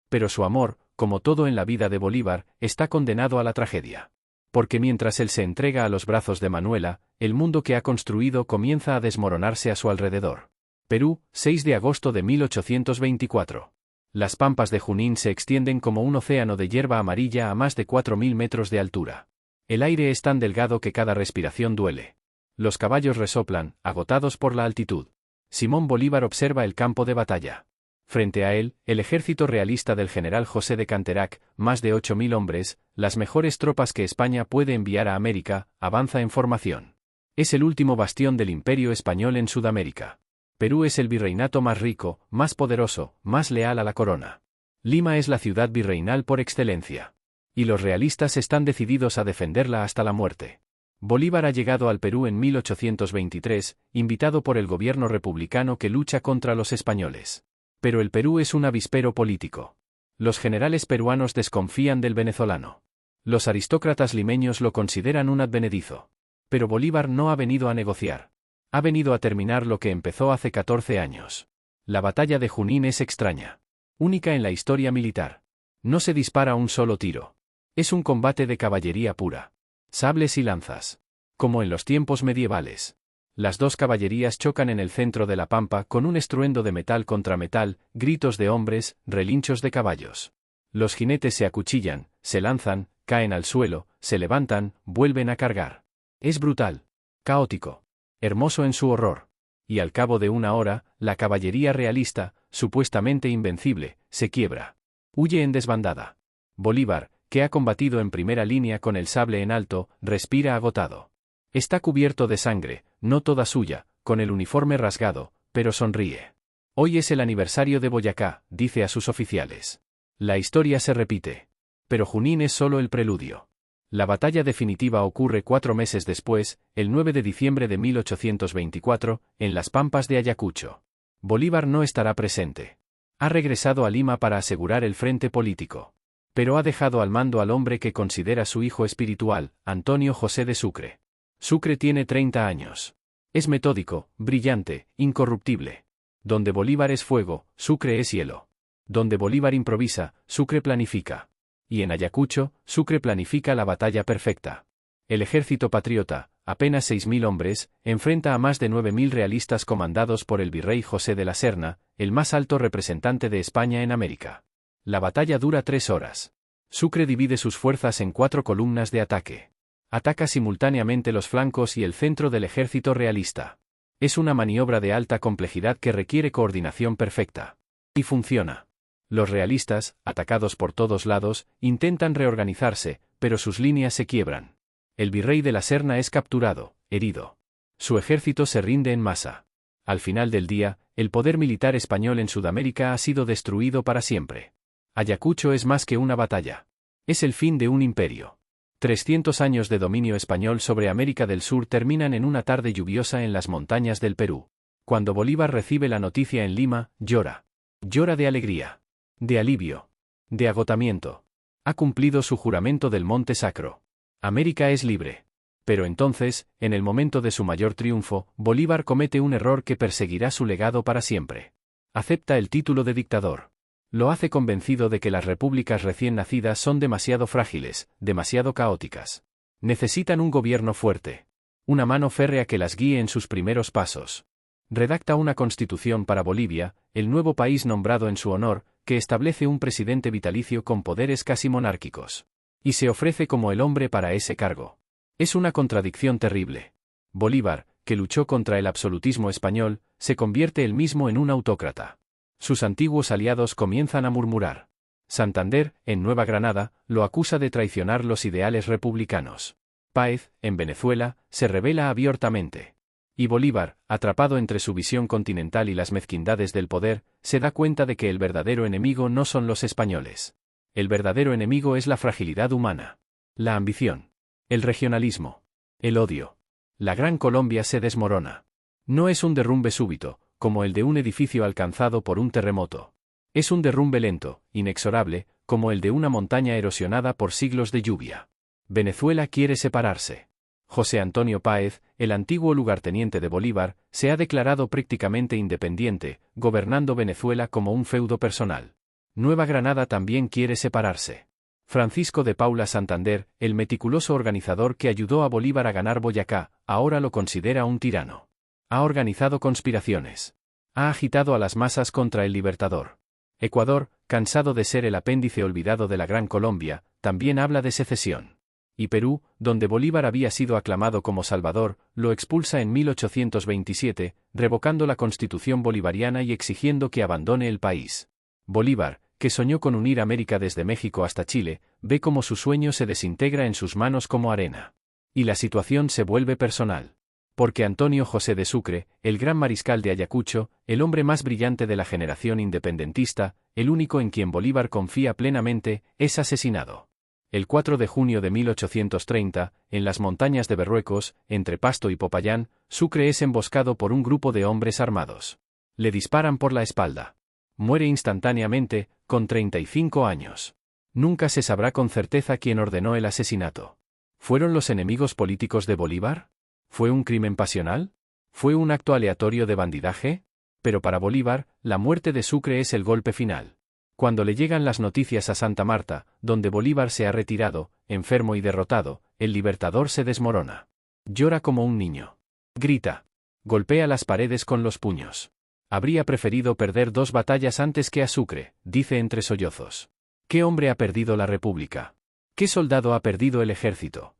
Pero su amor, como todo en la vida de Bolívar, está condenado a la tragedia. Porque mientras él se entrega a los brazos de Manuela, el mundo que ha construido comienza a desmoronarse a su alrededor. Perú, 6 de agosto de 1824. Las pampas de Junín se extienden como un océano de hierba amarilla a más de 4.000 metros de altura. El aire es tan delgado que cada respiración duele. Los caballos resoplan, agotados por la altitud. Simón Bolívar observa el campo de batalla. Frente a él, el ejército realista del general José de Canterac, más de 8.000 hombres, las mejores tropas que España puede enviar a América, avanza en formación. Es el último bastión del imperio español en Sudamérica. Perú es el virreinato más rico, más poderoso, más leal a la corona. Lima es la ciudad virreinal por excelencia. Y los realistas están decididos a defenderla hasta la muerte. Bolívar ha llegado al Perú en 1823, invitado por el gobierno republicano que lucha contra los españoles. Pero el Perú es un avispero político. Los generales peruanos desconfían del venezolano. Los aristócratas limeños lo consideran un advenedizo. Pero Bolívar no ha venido a negociar. Ha venido a terminar lo que empezó hace 14 años. La batalla de Junín es extraña. Única en la historia militar. No se dispara un solo tiro. Es un combate de caballería pura. Sables y lanzas. Como en los tiempos medievales. Las dos caballerías chocan en el centro de la pampa con un estruendo de metal contra metal, gritos de hombres, relinchos de caballos. Los jinetes se acuchillan, se lanzan, caen al suelo, se levantan, vuelven a cargar. Es brutal. Caótico. Hermoso en su horror. Y al cabo de una hora, la caballería realista, supuestamente invencible, se quiebra. Huye en desbandada. Bolívar, que ha combatido en primera línea con el sable en alto, respira agotado. Está cubierto de sangre, no toda suya, con el uniforme rasgado, pero sonríe. Hoy es el aniversario de Boyacá, dice a sus oficiales. La historia se repite. Pero Junín es solo el preludio. La batalla definitiva ocurre 4 meses después, el 9 de diciembre de 1824, en las pampas de Ayacucho. Bolívar no estará presente. Ha regresado a Lima para asegurar el frente político. Pero ha dejado al mando al hombre que considera su hijo espiritual, Antonio José de Sucre. Sucre tiene 30 años. Es metódico, brillante, incorruptible. Donde Bolívar es fuego, Sucre es hielo. Donde Bolívar improvisa, Sucre planifica. Y en Ayacucho, Sucre planifica la batalla perfecta. El ejército patriota, apenas 6.000 hombres, enfrenta a más de 9.000 realistas comandados por el virrey José de la Serna, el más alto representante de España en América. La batalla dura 3 horas. Sucre divide sus fuerzas en 4 columnas de ataque. Ataca simultáneamente los flancos y el centro del ejército realista. Es una maniobra de alta complejidad que requiere coordinación perfecta. Y funciona. Los realistas, atacados por todos lados, intentan reorganizarse, pero sus líneas se quiebran. El virrey de la Serna es capturado, herido. Su ejército se rinde en masa. Al final del día, el poder militar español en Sudamérica ha sido destruido para siempre. Ayacucho es más que una batalla. Es el fin de un imperio. 300 años de dominio español sobre América del Sur terminan en una tarde lluviosa en las montañas del Perú. Cuando Bolívar recibe la noticia en Lima, llora. Llora de alegría. De alivio. De agotamiento. Ha cumplido su juramento del Monte Sacro. América es libre. Pero entonces, en el momento de su mayor triunfo, Bolívar comete un error que perseguirá su legado para siempre. Acepta el título de dictador. Lo hace convencido de que las repúblicas recién nacidas son demasiado frágiles, demasiado caóticas. Necesitan un gobierno fuerte. Una mano férrea que las guíe en sus primeros pasos. Redacta una constitución para Bolivia, el nuevo país nombrado en su honor, que establece un presidente vitalicio con poderes casi monárquicos. Y se ofrece como el hombre para ese cargo. Es una contradicción terrible. Bolívar, que luchó contra el absolutismo español, se convierte él mismo en un autócrata. Sus antiguos aliados comienzan a murmurar. Santander, en Nueva Granada, lo acusa de traicionar los ideales republicanos. Páez, en Venezuela, se rebela abiertamente. Y Bolívar, atrapado entre su visión continental y las mezquindades del poder, se da cuenta de que el verdadero enemigo no son los españoles. El verdadero enemigo es la fragilidad humana. La ambición. El regionalismo. El odio. La Gran Colombia se desmorona. No es un derrumbe súbito, como el de un edificio alcanzado por un terremoto. Es un derrumbe lento, inexorable, como el de una montaña erosionada por siglos de lluvia. Venezuela quiere separarse. José Antonio Páez, el antiguo lugarteniente de Bolívar, se ha declarado prácticamente independiente, gobernando Venezuela como un feudo personal. Nueva Granada también quiere separarse. Francisco de Paula Santander, el meticuloso organizador que ayudó a Bolívar a ganar Boyacá, ahora lo considera un tirano. Ha organizado conspiraciones. Ha agitado a las masas contra el Libertador. Ecuador, cansado de ser el apéndice olvidado de la Gran Colombia, también habla de secesión. Y Perú, donde Bolívar había sido aclamado como Salvador, lo expulsa en 1827, revocando la constitución bolivariana y exigiendo que abandone el país. Bolívar, que soñó con unir América desde México hasta Chile, ve cómo su sueño se desintegra en sus manos como arena. Y la situación se vuelve personal. Porque Antonio José de Sucre, el gran mariscal de Ayacucho, el hombre más brillante de la generación independentista, el único en quien Bolívar confía plenamente, es asesinado. El 4 de junio de 1830, en las montañas de Berruecos, entre Pasto y Popayán, Sucre es emboscado por un grupo de hombres armados. Le disparan por la espalda. Muere instantáneamente, con 35 años. Nunca se sabrá con certeza quién ordenó el asesinato. ¿Fueron los enemigos políticos de Bolívar? ¿Fue un crimen pasional? ¿Fue un acto aleatorio de bandidaje? Pero para Bolívar, la muerte de Sucre es el golpe final. Cuando le llegan las noticias a Santa Marta, donde Bolívar se ha retirado, enfermo y derrotado, el Libertador se desmorona. Llora como un niño. Grita. Golpea las paredes con los puños. Habría preferido perder 2 batallas antes que a Sucre, dice entre sollozos. ¿Qué hombre ha perdido la República? ¿Qué soldado ha perdido el ejército?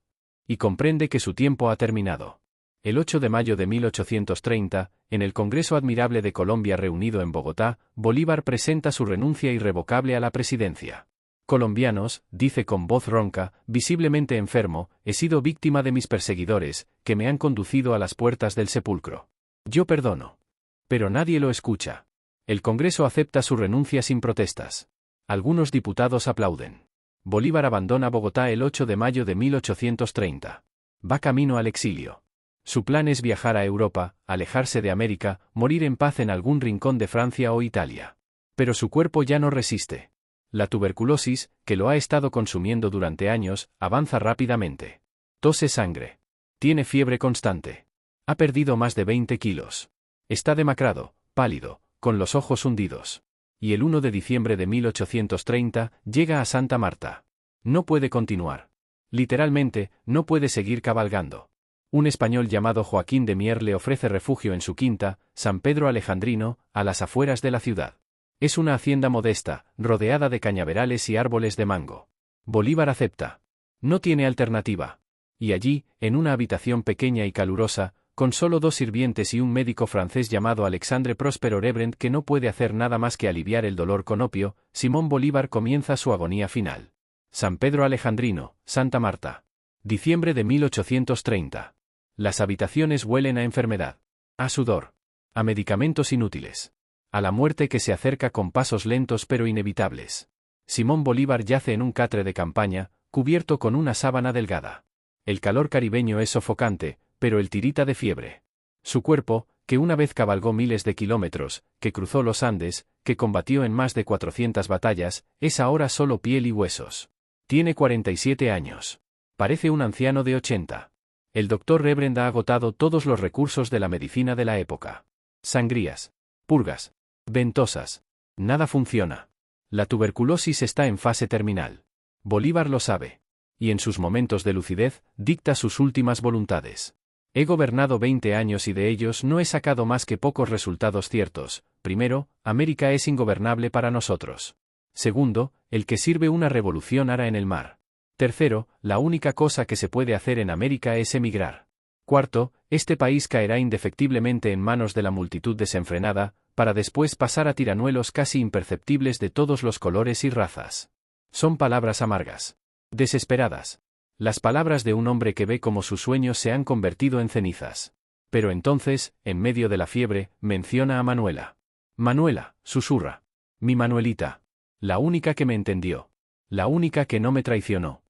Y comprende que su tiempo ha terminado. El 8 de mayo de 1830, en el Congreso Admirable de Colombia reunido en Bogotá, Bolívar presenta su renuncia irrevocable a la presidencia. Colombianos, dice con voz ronca, visiblemente enfermo, he sido víctima de mis perseguidores, que me han conducido a las puertas del sepulcro. Yo perdono. Pero nadie lo escucha. El Congreso acepta su renuncia sin protestas. Algunos diputados aplauden. Bolívar abandona Bogotá el 8 de mayo de 1830. Va camino al exilio. Su plan es viajar a Europa, alejarse de América, morir en paz en algún rincón de Francia o Italia. Pero su cuerpo ya no resiste. La tuberculosis, que lo ha estado consumiendo durante años, avanza rápidamente. Tose sangre. Tiene fiebre constante. Ha perdido más de 20 kilos. Está demacrado, pálido, con los ojos hundidos. Y el 1 de diciembre de 1830, llega a Santa Marta. No puede continuar. Literalmente, no puede seguir cabalgando. Un español llamado Joaquín de Mier le ofrece refugio en su quinta, San Pedro Alejandrino, a las afueras de la ciudad. Es una hacienda modesta, rodeada de cañaverales y árboles de mango. Bolívar acepta. No tiene alternativa. Y allí, en una habitación pequeña y calurosa, con solo 2 sirvientes y un médico francés llamado Alexandre Próspero Rebrent que no puede hacer nada más que aliviar el dolor con opio, Simón Bolívar comienza su agonía final. San Pedro Alejandrino, Santa Marta. Diciembre de 1830. Las habitaciones huelen a enfermedad, a sudor, a medicamentos inútiles, a la muerte que se acerca con pasos lentos pero inevitables. Simón Bolívar yace en un catre de campaña, cubierto con una sábana delgada. El calor caribeño es sofocante, pero él tirita de fiebre. Su cuerpo, que una vez cabalgó miles de kilómetros, que cruzó los Andes, que combatió en más de 400 batallas, es ahora solo piel y huesos. Tiene 47 años. Parece un anciano de 80. El doctor Rebrend ha agotado todos los recursos de la medicina de la época. Sangrías. Purgas. Ventosas. Nada funciona. La tuberculosis está en fase terminal. Bolívar lo sabe. Y en sus momentos de lucidez, dicta sus últimas voluntades. He gobernado 20 años y de ellos no he sacado más que pocos resultados ciertos. Primero, América es ingobernable para nosotros. Segundo, el que sirve una revolución hará en el mar. Tercero, la única cosa que se puede hacer en América es emigrar. Cuarto, este país caerá indefectiblemente en manos de la multitud desenfrenada, para después pasar a tiranuelos casi imperceptibles de todos los colores y razas. Son palabras amargas. Desesperadas. Las palabras de un hombre que ve cómo sus sueños se han convertido en cenizas. Pero entonces, en medio de la fiebre, menciona a Manuela. Manuela, susurra. Mi Manuelita. La única que me entendió. La única que no me traicionó.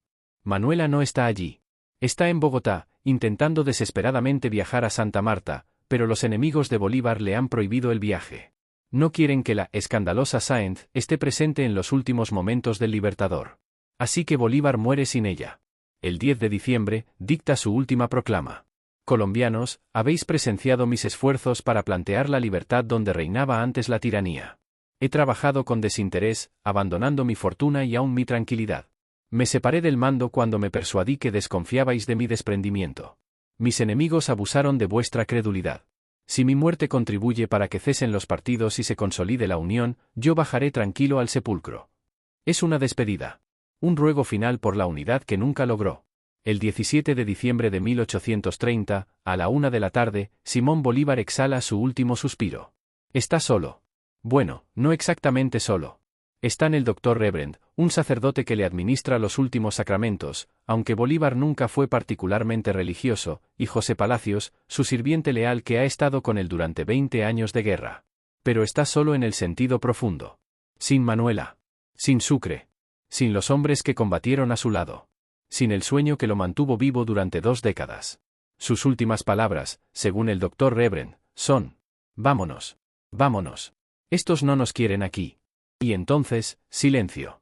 Manuela no está allí. Está en Bogotá, intentando desesperadamente viajar a Santa Marta, pero los enemigos de Bolívar le han prohibido el viaje. No quieren que la escandalosa Sáenz esté presente en los últimos momentos del Libertador. Así que Bolívar muere sin ella. El 10 de diciembre, dicta su última proclama. Colombianos, habéis presenciado mis esfuerzos para plantear la libertad donde reinaba antes la tiranía. He trabajado con desinterés, abandonando mi fortuna y aún mi tranquilidad. Me separé del mando cuando me persuadí que desconfiabais de mi desprendimiento. Mis enemigos abusaron de vuestra credulidad. Si mi muerte contribuye para que cesen los partidos y se consolide la unión, yo bajaré tranquilo al sepulcro. Es una despedida. Un ruego final por la unidad que nunca logró. El 17 de diciembre de 1830, a la 1 de la tarde, Simón Bolívar exhala su último suspiro. Está solo. Bueno, no exactamente solo. Están el doctor Rebrend, un sacerdote que le administra los últimos sacramentos, aunque Bolívar nunca fue particularmente religioso, y José Palacios, su sirviente leal que ha estado con él durante 20 años de guerra. Pero está solo en el sentido profundo. Sin Manuela. Sin Sucre. Sin los hombres que combatieron a su lado. Sin el sueño que lo mantuvo vivo durante 2 décadas. Sus últimas palabras, según el doctor Rebrend, son: vámonos. Vámonos. Estos no nos quieren aquí. Y entonces, silencio.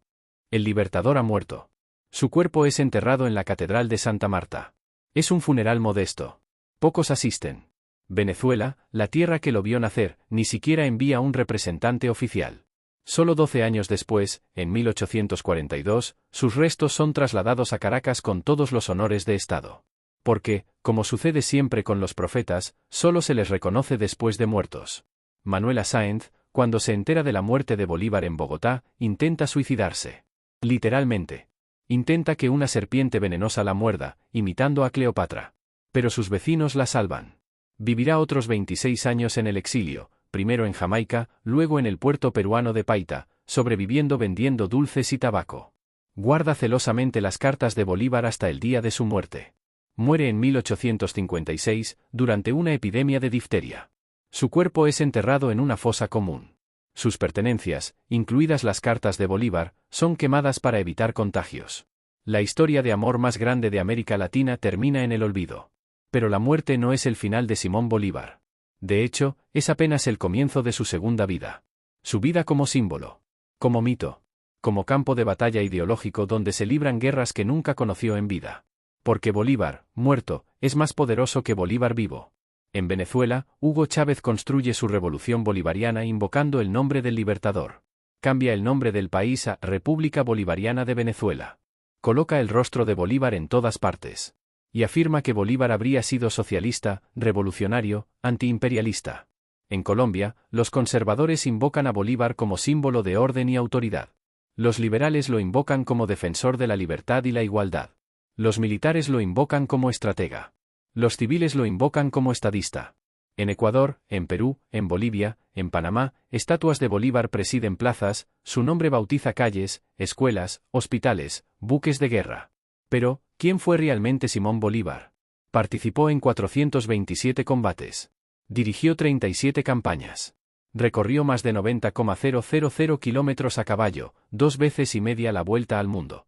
El Libertador ha muerto. Su cuerpo es enterrado en la Catedral de Santa Marta. Es un funeral modesto. Pocos asisten. Venezuela, la tierra que lo vio nacer, ni siquiera envía un representante oficial. Solo 12 años después, en 1842, sus restos son trasladados a Caracas con todos los honores de Estado. Porque, como sucede siempre con los profetas, solo se les reconoce después de muertos. Manuela Sáenz, cuando se entera de la muerte de Bolívar en Bogotá, intenta suicidarse. Literalmente. Intenta que una serpiente venenosa la muerda, imitando a Cleopatra. Pero sus vecinos la salvan. Vivirá otros 26 años en el exilio, primero en Jamaica, luego en el puerto peruano de Paita, sobreviviendo vendiendo dulces y tabaco. Guarda celosamente las cartas de Bolívar hasta el día de su muerte. Muere en 1856, durante una epidemia de difteria. Su cuerpo es enterrado en una fosa común. Sus pertenencias, incluidas las cartas de Bolívar, son quemadas para evitar contagios. La historia de amor más grande de América Latina termina en el olvido. Pero la muerte no es el final de Simón Bolívar. De hecho, es apenas el comienzo de su segunda vida. Su vida como símbolo. Como mito. Como campo de batalla ideológico donde se libran guerras que nunca conoció en vida. Porque Bolívar, muerto, es más poderoso que Bolívar vivo. En Venezuela, Hugo Chávez construye su revolución bolivariana invocando el nombre del Libertador. Cambia el nombre del país a República Bolivariana de Venezuela. Coloca el rostro de Bolívar en todas partes. Y afirma que Bolívar habría sido socialista, revolucionario, antiimperialista. En Colombia, los conservadores invocan a Bolívar como símbolo de orden y autoridad. Los liberales lo invocan como defensor de la libertad y la igualdad. Los militares lo invocan como estratega. Los civiles lo invocan como estadista. En Ecuador, en Perú, en Bolivia, en Panamá, estatuas de Bolívar presiden plazas, su nombre bautiza calles, escuelas, hospitales, buques de guerra. Pero, ¿quién fue realmente Simón Bolívar? Participó en 427 combates. Dirigió 37 campañas. Recorrió más de 90,000 kilómetros a caballo, 2 veces y media la vuelta al mundo.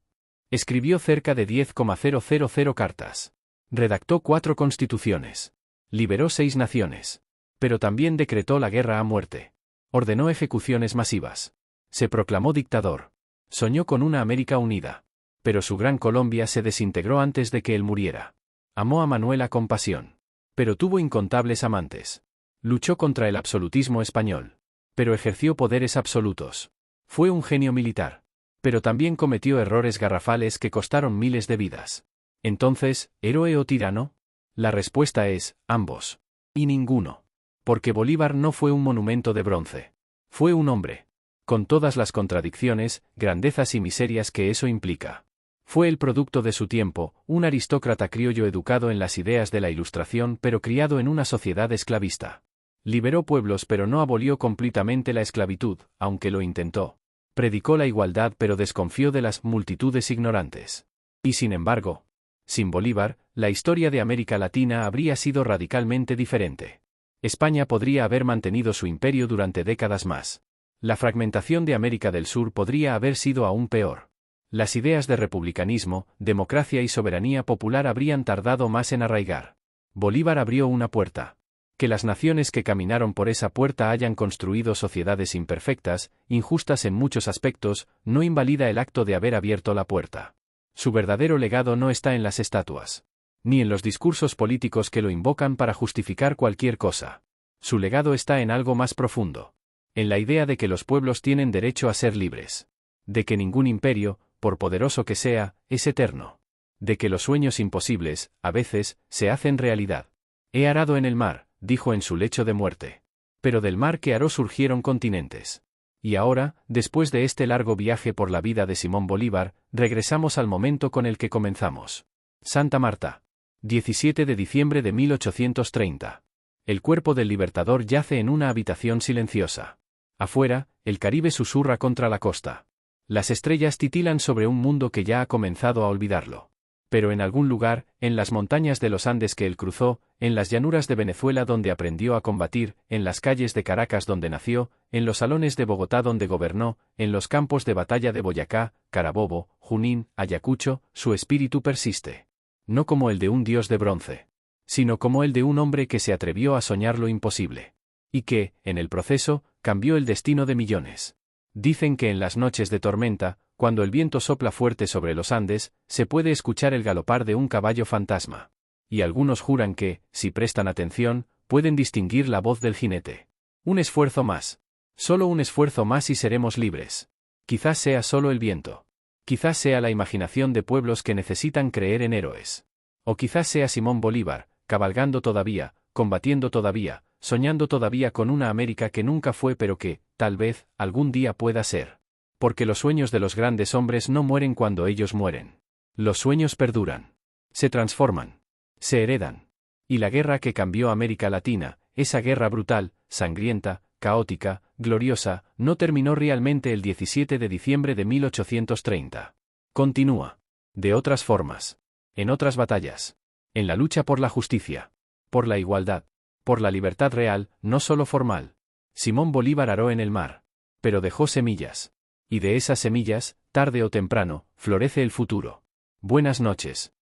Escribió cerca de 10,000 cartas. Redactó 4 constituciones. Liberó 6 naciones. Pero también decretó la guerra a muerte. Ordenó ejecuciones masivas. Se proclamó dictador. Soñó con una América unida. Pero su gran Colombia se desintegró antes de que él muriera. Amó a Manuela con pasión. Pero tuvo incontables amantes. Luchó contra el absolutismo español. Pero ejerció poderes absolutos. Fue un genio militar. Pero también cometió errores garrafales que costaron miles de vidas. Entonces, ¿héroe o tirano? La respuesta es, ambos. Y ninguno. Porque Bolívar no fue un monumento de bronce. Fue un hombre. Con todas las contradicciones, grandezas y miserias que eso implica. Fue el producto de su tiempo, un aristócrata criollo educado en las ideas de la Ilustración pero criado en una sociedad esclavista. Liberó pueblos pero no abolió completamente la esclavitud, aunque lo intentó. Predicó la igualdad pero desconfió de las multitudes ignorantes. Y sin embargo, sin Bolívar, la historia de América Latina habría sido radicalmente diferente. España podría haber mantenido su imperio durante décadas más. La fragmentación de América del Sur podría haber sido aún peor. Las ideas de republicanismo, democracia y soberanía popular habrían tardado más en arraigar. Bolívar abrió una puerta. Que las naciones que caminaron por esa puerta hayan construido sociedades imperfectas, injustas en muchos aspectos, no invalida el acto de haber abierto la puerta. Su verdadero legado no está en las estatuas, ni en los discursos políticos que lo invocan para justificar cualquier cosa. Su legado está en algo más profundo. En la idea de que los pueblos tienen derecho a ser libres. De que ningún imperio, por poderoso que sea, es eterno. De que los sueños imposibles, a veces, se hacen realidad. He arado en el mar, dijo en su lecho de muerte. Pero del mar que aró surgieron continentes. Y ahora, después de este largo viaje por la vida de Simón Bolívar, regresamos al momento con el que comenzamos. Santa Marta. 17 de diciembre de 1830. El cuerpo del Libertador yace en una habitación silenciosa. Afuera, el Caribe susurra contra la costa. Las estrellas titilan sobre un mundo que ya ha comenzado a olvidarlo. Pero en algún lugar, en las montañas de los Andes que él cruzó, en las llanuras de Venezuela donde aprendió a combatir, en las calles de Caracas donde nació, en los salones de Bogotá donde gobernó, en los campos de batalla de Boyacá, Carabobo, Junín, Ayacucho, su espíritu persiste. No como el de un dios de bronce, sino como el de un hombre que se atrevió a soñar lo imposible. Y que, en el proceso, cambió el destino de millones. Dicen que en las noches de tormenta, cuando el viento sopla fuerte sobre los Andes, se puede escuchar el galopar de un caballo fantasma. Y algunos juran que, si prestan atención, pueden distinguir la voz del jinete. Un esfuerzo más. Solo un esfuerzo más y seremos libres. Quizás sea solo el viento. Quizás sea la imaginación de pueblos que necesitan creer en héroes. O quizás sea Simón Bolívar, cabalgando todavía, combatiendo todavía, soñando todavía con una América que nunca fue pero que, tal vez, algún día pueda ser. Porque los sueños de los grandes hombres no mueren cuando ellos mueren. Los sueños perduran. Se transforman. Se heredan. Y la guerra que cambió América Latina, esa guerra brutal, sangrienta, caótica, gloriosa, no terminó realmente el 17 de diciembre de 1830. Continúa. De otras formas. En otras batallas. En la lucha por la justicia. Por la igualdad. Por la libertad real, no solo formal. Simón Bolívar aró en el mar. Pero dejó semillas. Y de esas semillas, tarde o temprano, florece el futuro. Buenas noches.